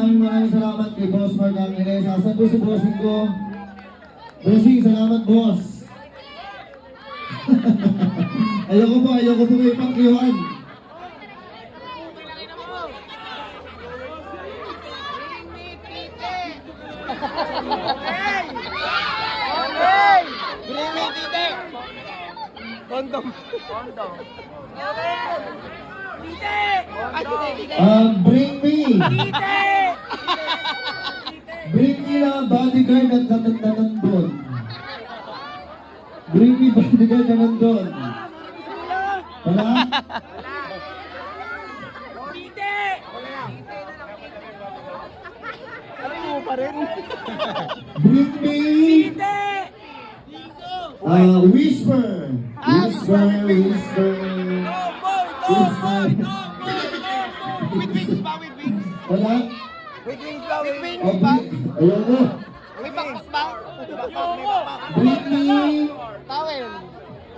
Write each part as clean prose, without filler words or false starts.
Maraming salamat kay Boss Mark Angeles. Asan po si bossing ko? Bossing, salamat boss. ayoko po may pakyuhan. Kondom. Bring me na bodyguard at nandun. Bring me bodyguard na nandun. Wala? Bring me whisper. Whisper. With wings ba? Wala? With wings ba? Ayoko. May pakpak ba? Bring me. Towel.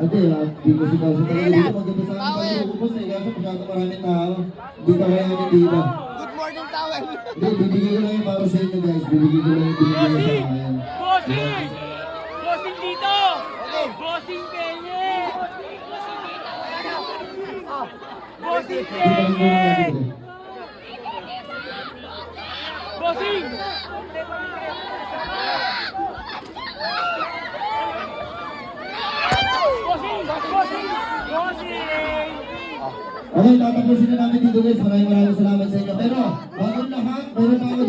Ate, di ko sigaw sa talaga dito. Maganda sa akin pagkukupos eh. Kaso masyado maraming tao. Hindi ka kaya natin dito. Good morning, towel. Hindi, bibigay ko lang yung para sa inyo guys. Bibigay ko lang yung binigay ko sa akin. Bossing! Bossing dito! Bossing Penye! Bossing Penye! Bossing! Bossing! Okay, tatapusin na namin dito guys. Maraming salamat sa inyo. Pero, bago lahat, meron pa ako